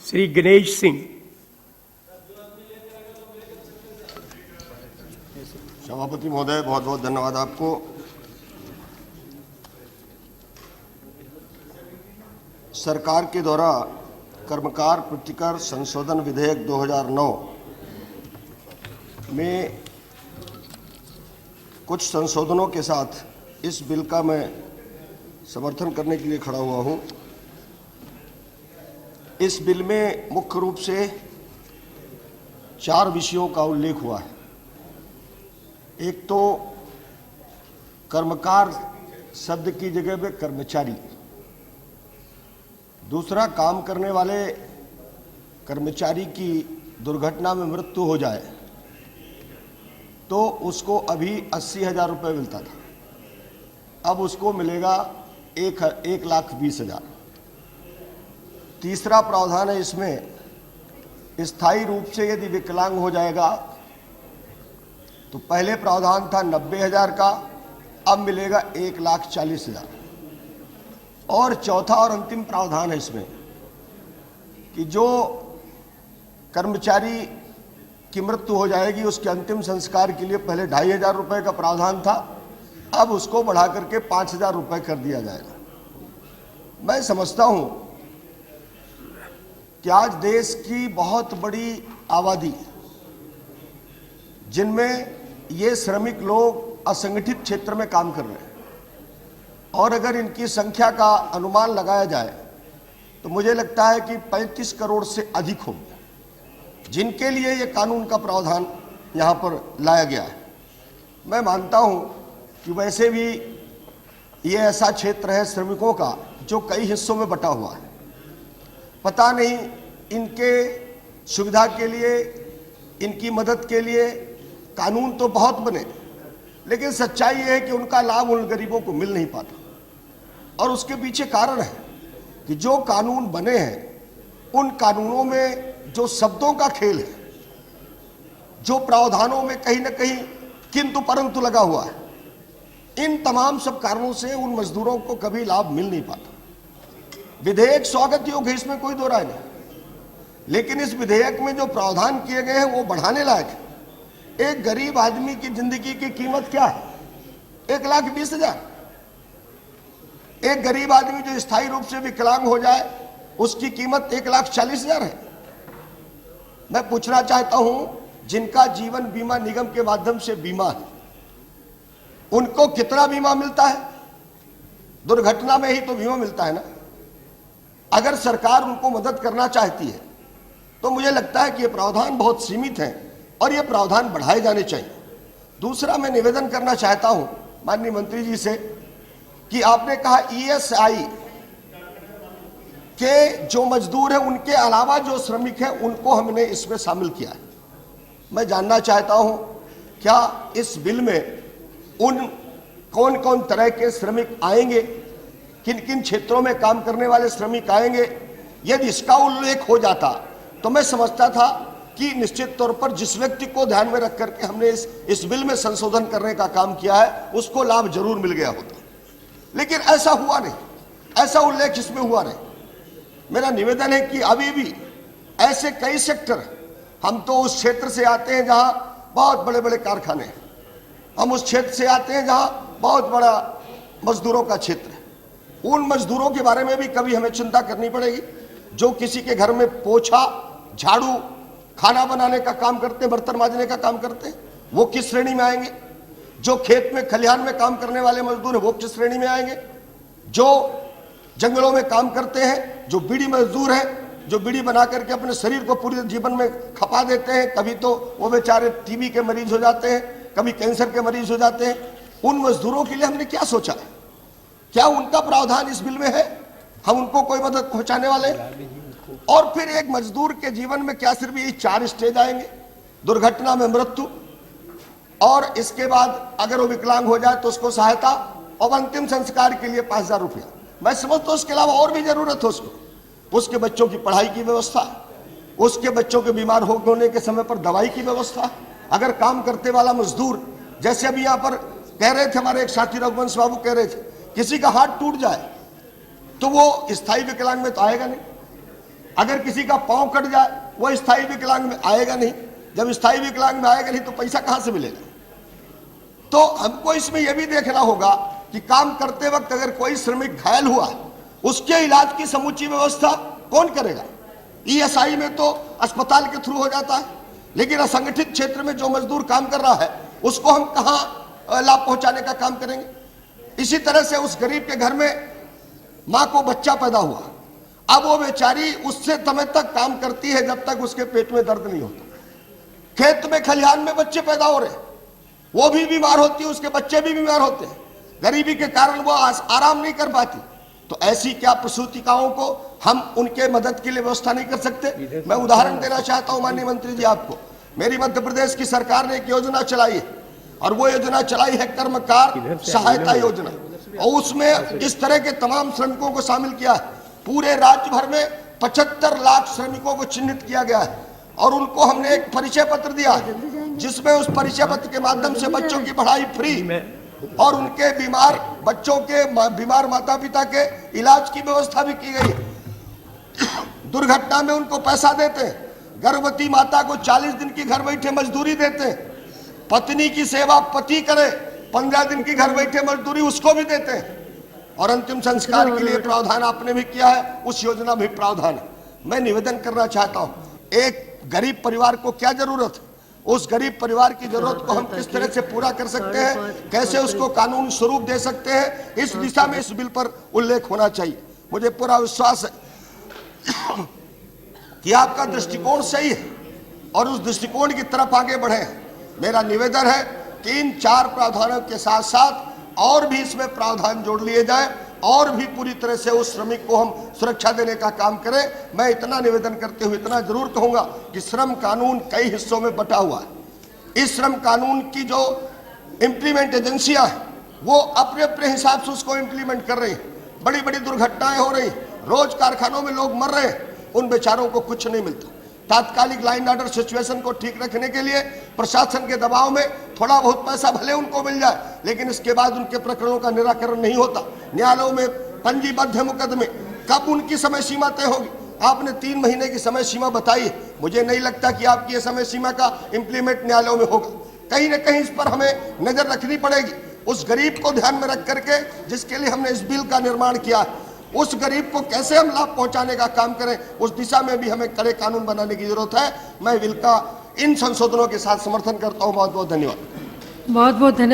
श्री गणेश सिंह। सभापति महोदय, बहुत बहुत धन्यवाद आपको। सरकार के द्वारा कर्मकार प्रतिकर संशोधन विधेयक 2009 में कुछ संशोधनों के साथ इस बिल का मैं समर्थन करने के लिए खड़ा हुआ हूं। इस बिल में मुख्य रूप से 4 विषयों का उल्लेख हुआ है। एक तो कर्मकार शब्द की जगह पे कर्मचारी, दूसरा काम करने वाले कर्मचारी की दुर्घटना में मृत्यु हो जाए तो उसको अभी 80,000 रुपये मिलता था, अब उसको मिलेगा 1,20,000। तीसरा प्रावधान है इसमें, स्थायी रूप से यदि विकलांग हो जाएगा तो पहले प्रावधान था 90,000 का, अब मिलेगा 1,40,000। और चौथा और अंतिम प्रावधान है इसमें कि जो कर्मचारी की मृत्यु हो जाएगी उसके अंतिम संस्कार के लिए पहले 2,500 रुपये का प्रावधान था, अब उसको बढ़ा करके 5,000 रुपये कर दिया जाएगा। मैं समझता हूं कि आज देश की बहुत बड़ी आबादी, जिनमें ये श्रमिक लोग असंगठित क्षेत्र में काम कर रहे हैं, और अगर इनकी संख्या का अनुमान लगाया जाए तो मुझे लगता है कि 35 करोड़ से अधिक होंगे जिनके लिए ये कानून का प्रावधान यहाँ पर लाया गया है। मैं मानता हूँ कि वैसे भी ये ऐसा क्षेत्र है श्रमिकों का जो कई हिस्सों में बटा हुआ है। पता नहीं इनके सुविधा के लिए, इनकी मदद के लिए कानून तो बहुत बने, लेकिन सच्चाई ये है कि उनका लाभ उन गरीबों को मिल नहीं पाता। और उसके पीछे कारण है कि जो कानून बने हैं उन कानूनों में जो शब्दों का खेल है, जो प्रावधानों में कहीं ना कहीं किंतु परंतु लगा हुआ है, इन तमाम सब कारणों से उन मजदूरों को कभी लाभ मिल नहीं पाता। विधेयक स्वागत योग्य है, इसमें कोई दो राय नहीं, लेकिन इस विधेयक में जो प्रावधान किए गए हैं वो बढ़ाने लायक है। एक गरीब आदमी की जिंदगी की कीमत क्या है? 1,20,000। एक गरीब आदमी जो स्थायी रूप से विकलांग हो जाए उसकी कीमत 1,40,000 है। मैं पूछना चाहता हूं, जिनका जीवन बीमा निगम के माध्यम से बीमा है, उनको कितना बीमा मिलता है? दुर्घटना में ही तो बीमा मिलता है ना। अगर सरकार उनको मदद करना चाहती है तो मुझे लगता है कि ये प्रावधान बहुत सीमित है और ये प्रावधान बढ़ाए जाने चाहिए। दूसरा, मैं निवेदन करना चाहता हूं माननीय मंत्री जी से कि आपने कहा ESI के जो मजदूर हैं उनके अलावा जो श्रमिक हैं उनको हमने इसमें शामिल किया है। मैं जानना चाहता हूं क्या इस बिल में उन कौन कौन तरह के श्रमिक आएंगे, किन किन क्षेत्रों में काम करने वाले श्रमिक आएंगे? यदि इसका उल्लेख हो जाता तो मैं समझता था कि निश्चित तौर पर जिस व्यक्ति को ध्यान में रख करके हमने इस बिल में संशोधन करने का काम किया है उसको लाभ जरूर मिल गया होता, लेकिन ऐसा हुआ नहीं, ऐसा उल्लेख इसमें हुआ नहीं। मेरा निवेदन है कि अभी भी ऐसे कई सेक्टर, हम तो उस क्षेत्र से आते हैं जहां बहुत बड़े बड़े कारखाने हैं, हम उस क्षेत्र से आते हैं जहां बहुत बड़ा मजदूरों का क्षेत्र है। उन मजदूरों के बारे में भी कभी हमें चिंता करनी पड़ेगी जो किसी के घर में पोछा, झाड़ू, खाना बनाने का काम करते हैं, बर्तन मांजने का काम करते हैं, वो किस श्रेणी में आएंगे? जो खेत में खलिहान में काम करने वाले मजदूर हैं वो किस श्रेणी में आएंगे? जो जंगलों में काम करते हैं, जो बीड़ी मजदूर हैं, जो बीड़ी बना करके अपने शरीर को पूरे जीवन में खपा देते हैं, कभी तो वो बेचारे टीबी के मरीज हो जाते हैं, कभी कैंसर के मरीज हो जाते हैं, उन मजदूरों के लिए हमने क्या सोचा है? क्या उनका प्रावधान इस बिल में है? हम उनको कोई मदद पहुंचाने वाले? और फिर एक मजदूर के जीवन में क्या सिर्फ ये 4 स्टेज आएंगे? दुर्घटना में मृत्यु, और इसके बाद अगर वो विकलांग हो जाए तो उसको सहायता, और अंतिम संस्कार के लिए 5,000 रुपया। मैं समझता हूं उसके अलावा और भी जरूरत हो उसको, उसके बच्चों की पढ़ाई की व्यवस्था, उसके बच्चों के बीमार होने के समय पर दवाई की व्यवस्था। अगर काम करते वाला मजदूर, जैसे अभी यहाँ पर कह रहे थे हमारे एक साथी रघुवंश बाबू कह रहे थे, किसी का हाथ टूट जाए तो वो स्थायी विकलांग में तो आएगा नहीं, अगर किसी का पांव कट जाए वो स्थायी विकलांग में आएगा नहीं, जब स्थायी विकलांग में आएगा नहीं तो पैसा कहां से मिलेगा। तो हमको इसमें यह भी देखना होगा कि काम करते वक्त अगर कोई श्रमिक घायल हुआ उसके इलाज की समूची व्यवस्था कौन करेगा। ईएसआई में तो अस्पताल के थ्रू हो जाता है, लेकिन असंगठित क्षेत्र में जो मजदूर काम कर रहा है उसको हम कहां लाभ पहुंचाने का काम करेंगे। इसी तरह से उस गरीब के घर में मां को बच्चा पैदा हुआ, अब वो बेचारी उससे समय तक काम करती है जब तक उसके पेट में दर्द नहीं होता। खेत में खलिहान में बच्चे पैदा हो रहे, वो भी बीमार होती है, उसके बच्चे भी बीमार होते हैं, गरीबी के कारण वो आराम नहीं कर पाती। तो ऐसी क्या प्रसूतिकाओं को हम उनके मदद के लिए व्यवस्था नहीं कर सकते। मैं उदाहरण देना चाहता हूं माननीय मंत्री जी आपको, मेरी मध्य प्रदेश की सरकार ने एक योजना चलाई है और वो योजना चलाई है कर्मकार सहायता योजना, और उसमें इस तरह के तमाम श्रमिकों को शामिल किया है। पूरे राज्य भर में 75 लाख श्रमिकों को चिन्हित किया गया है और उनको हमने एक परिचय पत्र दिया है, जिसमें उस परिचय पत्र के माध्यम से बच्चों की पढ़ाई फ्री और उनके बीमार बच्चों के बीमार माता पिता के इलाज की व्यवस्था भी की गई। दुर्घटना में उनको पैसा देते हैं, गर्भवती माता को 40 दिन की घर बैठे मजदूरी देते हैं, पत्नी की सेवा पति करे 15 दिन की घर बैठे मजदूरी उसको भी देते हैं, और अंतिम संस्कार के लिए प्रावधान आपने भी किया है, उस योजना भी प्रावधान है। मैं निवेदन करना चाहता हूं, एक गरीब परिवार को क्या जरूरत है, उस गरीब परिवार की जरूरत को हम किस तरह से पूरा कर सकते हैं, कैसे उसको कानूनी स्वरूप दे सकते हैं, इस दिशा में इस बिल पर उल्लेख होना चाहिए। मुझे पूरा विश्वास है कि आपका दृष्टिकोण सही है और उस दृष्टिकोण की तरफ आगे बढ़े। मेरा निवेदन है कि इन 4 प्रावधानों के साथ साथ और भी इसमें प्रावधान जोड़ लिए जाए और भी पूरी तरह से उस श्रमिक को हम सुरक्षा देने का काम करें। मैं इतना निवेदन करते हुए इतना जरूर कहूंगा कि श्रम कानून कई हिस्सों में बटा हुआ है। इस श्रम कानून की जो इम्प्लीमेंट एजेंसियां हैं वो अपने अपने हिसाब से उसको इम्प्लीमेंट कर रही हैं। बड़ी बड़ी दुर्घटनाएं हो रही, रोज कारखानों में लोग मर रहे हैं, उन बेचारों को कुछ नहीं मिलता। तात्कालिक लाइन ऑर्डर सिचुएशन को ठीक रखने के लिए प्रशासन के दबाव में थोड़ा बहुत पैसा भले उनको मिल जाए, लेकिन इसके बाद उनके प्रकरणों का निराकरण नहीं होता। न्यायालयों में पंजीबद्ध है मुकदमे, कब उनकी समय सीमा तय होगी। आपने 3 महीने की समय सीमा बताई है, मुझे नहीं लगता कि आपकी ये समय सीमा का इम्प्लीमेंट न्यायालयों में होगा। कहीं ना कहीं इस पर हमें नजर रखनी पड़ेगी। उस गरीब को ध्यान में रख करके जिसके लिए हमने इस बिल का निर्माण किया है, उस गरीब को कैसे हम लाभ पहुंचाने का काम करें, उस दिशा में भी हमें कड़े कानून बनाने की जरूरत है। मैं बिल का इन संशोधनों के साथ समर्थन करता हूं। बहुत बहुत धन्यवाद। बहुत बहुत धन्यवाद।